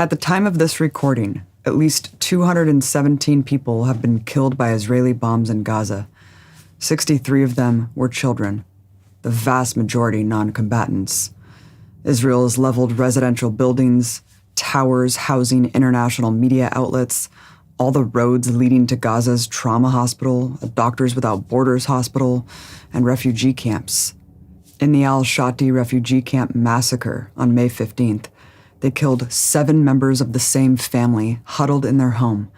At the time of this recording, at least 217 people have been killed by Israeli bombs in Gaza. 63 of them were children, the vast majority non-combatants. Israel has leveled residential buildings, towers housing international media outlets, all the roads leading to Gaza's trauma hospital, a Doctors Without Borders hospital, and refugee camps. In the al-Shati refugee camp massacre on May 15th, they killed 7 members of the same family huddled in their home.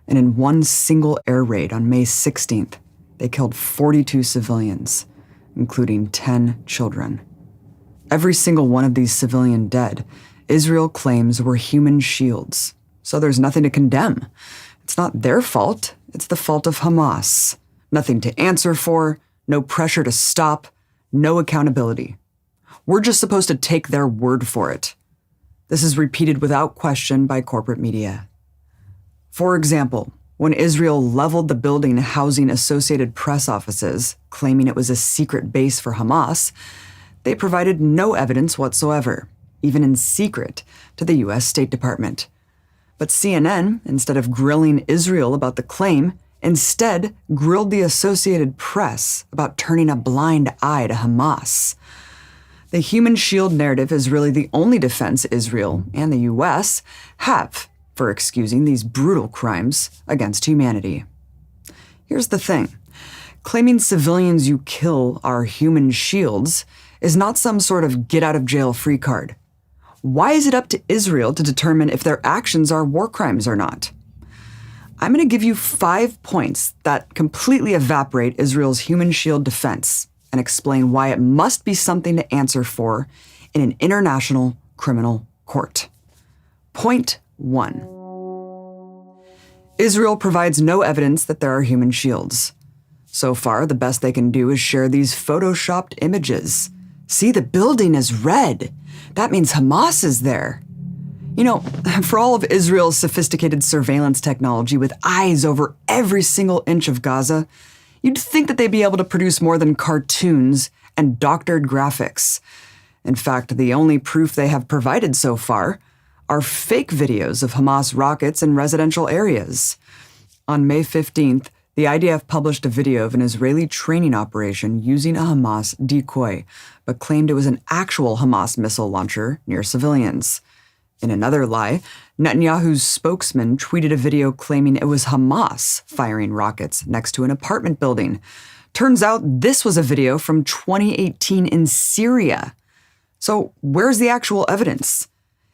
And in one single air raid on May 16th, they killed 42 civilians, including 10 children. Every single one of these civilian dead, Israel claims were human shields. So there's nothing to condemn. It's not their fault. It's the fault of Hamas. Nothing to answer for, no pressure to stop, no accountability. We're just supposed to take their word for it. This is repeated without question by corporate media. For example, when Israel leveled the building housing Associated Press offices, claiming it was a secret base for Hamas, they provided no evidence whatsoever, even in secret, to the U.S. State Department. But CNN, instead of grilling Israel about the claim, instead grilled the Associated Press about turning a blind eye to Hamas. The human shield narrative is really the only defense Israel and the U.S. have for excusing these brutal crimes against humanity. Here's the thing. Claiming civilians you kill are human shields is not some sort of get-out-of-jail-free card. Why is it up to Israel to determine if their actions are war crimes or not? I'm going to give you 5 points that completely evaporate Israel's human shield defense and explain why it must be something to answer for in an international criminal court. Point 1. Israel provides no evidence that there are human shields. So far, the best they can do is share these photoshopped images. See, the building is red. That means Hamas is there. You know, for all of Israel's sophisticated surveillance technology with eyes over every single inch of Gaza, you'd think that they'd be able to produce more than cartoons and doctored graphics. In fact, the only proof they have provided so far are fake videos of Hamas rockets in residential areas. On May 15th, the IDF published a video of an Israeli training operation using a Hamas decoy, but claimed it was an actual Hamas missile launcher near civilians. In another lie, Netanyahu's spokesman tweeted a video claiming it was Hamas firing rockets next to an apartment building. Turns out this was a video from 2018 in Syria. So where's the actual evidence?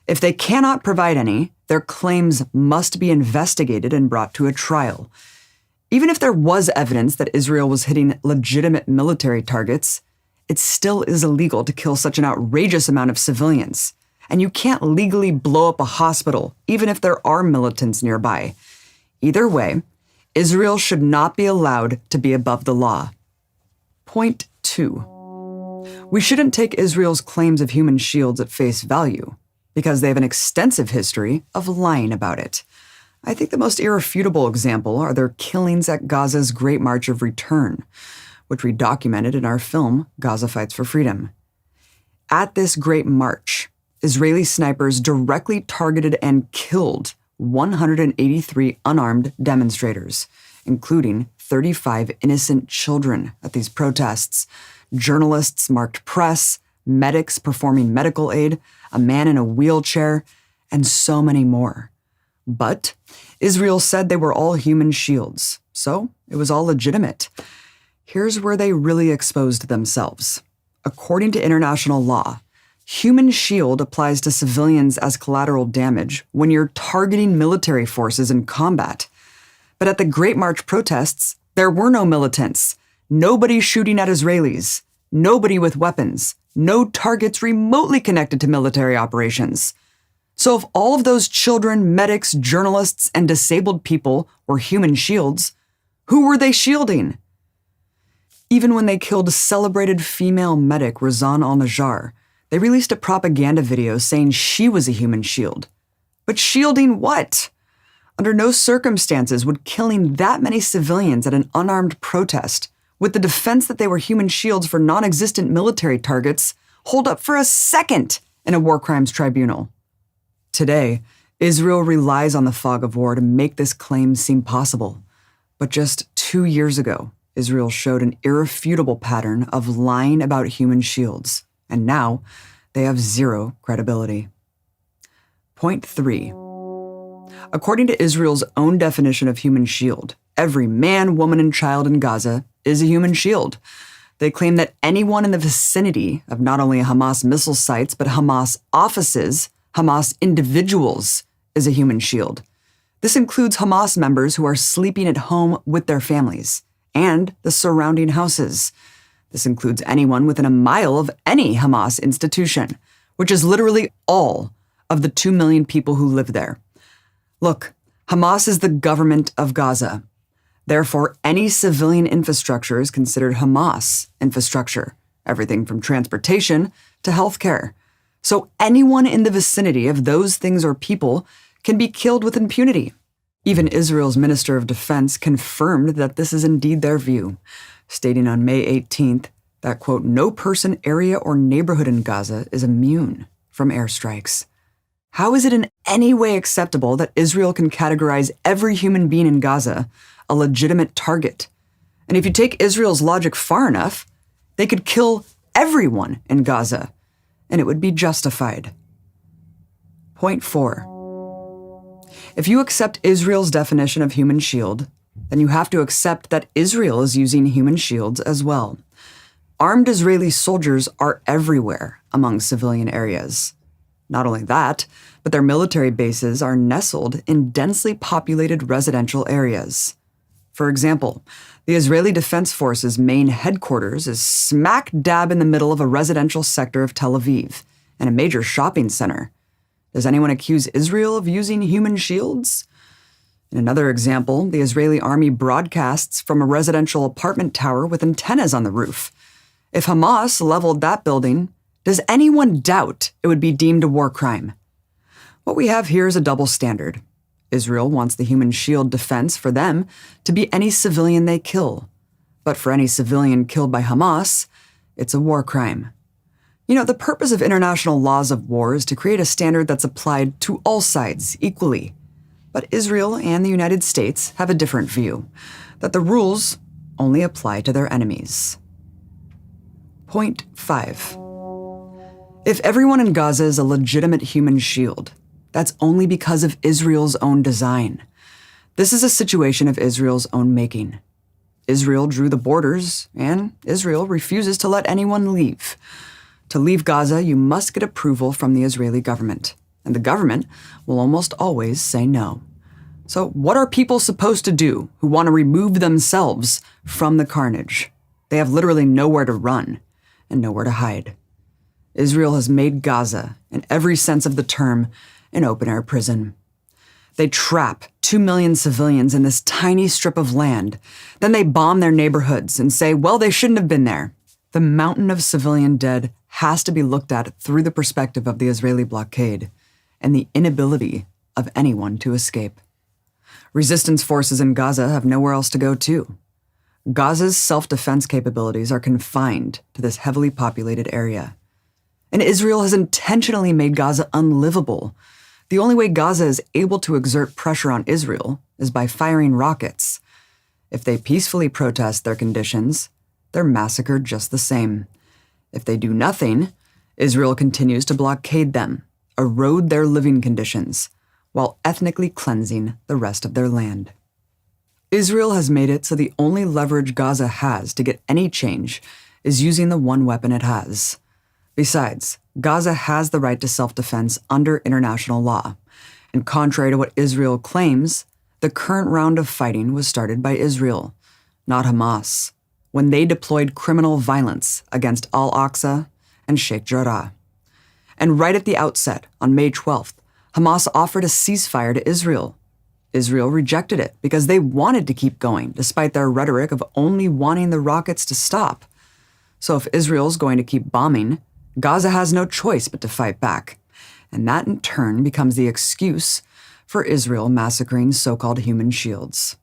If they cannot provide any, their claims must be investigated and brought to a trial. Even if there was evidence that Israel was hitting legitimate military targets, it still is illegal to kill such an outrageous amount of civilians. And you can't legally blow up a hospital, even if there are militants nearby. Either way, Israel should not be allowed to be above the law. Point 2. We shouldn't take Israel's claims of human shields at face value, because they have an extensive history of lying about it. I think the most irrefutable example are their killings at Gaza's Great March of Return, which we documented in our film, Gaza Fights for Freedom. At this Great March, Israeli snipers directly targeted and killed 183 unarmed demonstrators, including 35 innocent children at these protests, journalists marked press, medics performing medical aid, a man in a wheelchair, and so many more. But Israel said they were all human shields, so it was all legitimate. Here's where they really exposed themselves. According to international law, human shield applies to civilians as collateral damage when you're targeting military forces in combat. But at the Great March protests, there were no militants, nobody shooting at Israelis, nobody with weapons, no targets remotely connected to military operations. So if all of those children, medics, journalists, and disabled people were human shields, who were they shielding? Even when they killed celebrated female medic Razan al-Najjar, they released a propaganda video saying she was a human shield. But shielding what? Under no circumstances would killing that many civilians at an unarmed protest, with the defense that they were human shields for non-existent military targets, hold up for a second in a war crimes tribunal. Today, Israel relies on the fog of war to make this claim seem possible. But just 2 years ago, Israel showed an irrefutable pattern of lying about human shields, and now they have zero credibility. Point 3. According to Israel's own definition of human shield, every man, woman, and child in Gaza is a human shield. They claim that anyone in the vicinity of not only Hamas missile sites, but Hamas offices, Hamas individuals, is a human shield. This includes Hamas members who are sleeping at home with their families and the surrounding houses. This includes anyone within a mile of any Hamas institution, which is literally all of the 2 million people who live there. Look, Hamas is the government of Gaza. Therefore, any civilian infrastructure is considered Hamas infrastructure, everything from transportation to healthcare. So anyone in the vicinity of those things or people can be killed with impunity. Even Israel's Minister of Defense confirmed that this is indeed their view, stating on May 18th that, quote, no person, area, or neighborhood in Gaza is immune from airstrikes. How is it in any way acceptable that Israel can categorize every human being in Gaza a legitimate target? And if you take Israel's logic far enough, they could kill everyone in Gaza, and it would be justified. Point 4. If you accept Israel's definition of human shield, then you have to accept that Israel is using human shields as well. Armed Israeli soldiers are everywhere among civilian areas. Not only that, but their military bases are nestled in densely populated residential areas. For example, the Israeli Defense Forces' main headquarters is smack dab in the middle of a residential sector of Tel Aviv and a major shopping center. Does anyone accuse Israel of using human shields? In another example, the Israeli army broadcasts from a residential apartment tower with antennas on the roof. If Hamas leveled that building, does anyone doubt it would be deemed a war crime? What we have here is a double standard. Israel wants the human shield defense for them to be any civilian they kill. But for any civilian killed by Hamas, it's a war crime. You know, the purpose of international laws of war is to create a standard that's applied to all sides equally. But Israel and the United States have a different view, that the rules only apply to their enemies. Point 5. If everyone in Gaza is a legitimate human shield, that's only because of Israel's own design. This is a situation of Israel's own making. Israel drew the borders, and Israel refuses to let anyone leave. To leave Gaza, you must get approval from the Israeli government, and the government will almost always say no. So what are people supposed to do who want to remove themselves from the carnage? They have literally nowhere to run and nowhere to hide. Israel has made Gaza, in every sense of the term, an open-air prison. They trap 2 million civilians in this tiny strip of land. Then they bomb their neighborhoods and say, well, they shouldn't have been there. The mountain of civilian dead has to be looked at through the perspective of the Israeli blockade and the inability of anyone to escape. Resistance forces in Gaza have nowhere else to go to. Gaza's self-defense capabilities are confined to this heavily populated area. And Israel has intentionally made Gaza unlivable. The only way Gaza is able to exert pressure on Israel is by firing rockets. If they peacefully protest their conditions, they're massacred just the same. If they do nothing, Israel continues to blockade them, erode their living conditions, while ethnically cleansing the rest of their land. Israel has made it so the only leverage Gaza has to get any change is using the one weapon it has. Besides, Gaza has the right to self-defense under international law, and contrary to what Israel claims, the current round of fighting was started by Israel, not Hamas, when they deployed criminal violence against Al-Aqsa and Sheikh Jarrah. And right at the outset, on May 12th, Hamas offered a ceasefire to Israel. Israel rejected it because they wanted to keep going, despite their rhetoric of only wanting the rockets to stop. So if Israel's going to keep bombing, Gaza has no choice but to fight back. And that in turn becomes the excuse for Israel massacring so-called human shields.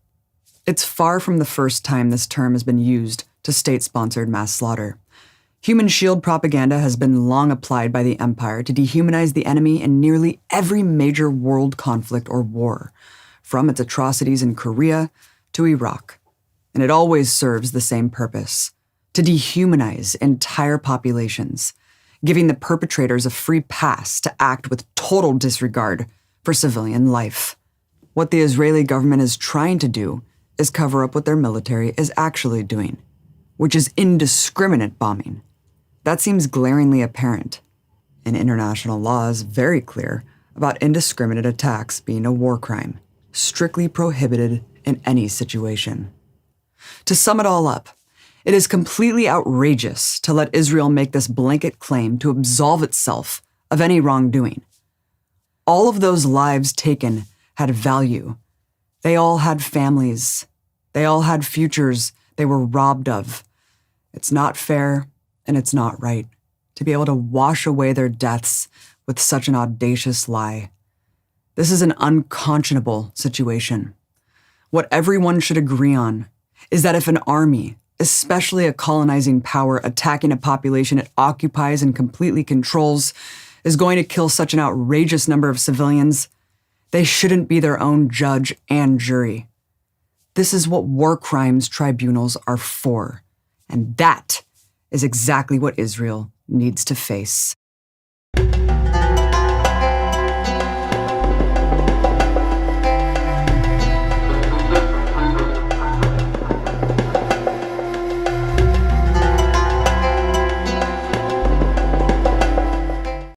It's far from the first time this term has been used to state-sponsored mass slaughter. Human shield propaganda has been long applied by the empire to dehumanize the enemy in nearly every major world conflict or war, from its atrocities in Korea to Iraq. And it always serves the same purpose: to dehumanize entire populations, giving the perpetrators a free pass to act with total disregard for civilian life. What the Israeli government is trying to do is cover up what their military is actually doing, which is indiscriminate bombing. That seems glaringly apparent, and international law is very clear about indiscriminate attacks being a war crime, strictly prohibited in any situation. To sum it all up, it is completely outrageous to let Israel make this blanket claim to absolve itself of any wrongdoing. All of those lives taken had value. They all had families. They all had futures they were robbed of. It's not fair, and it's not right to be able to wash away their deaths with such an audacious lie. This is an unconscionable situation. What everyone should agree on is that if an army, especially a colonizing power attacking a population it occupies and completely controls, is going to kill such an outrageous number of civilians, they shouldn't be their own judge and jury. This is what war crimes tribunals are for, and that is exactly what Israel needs to face.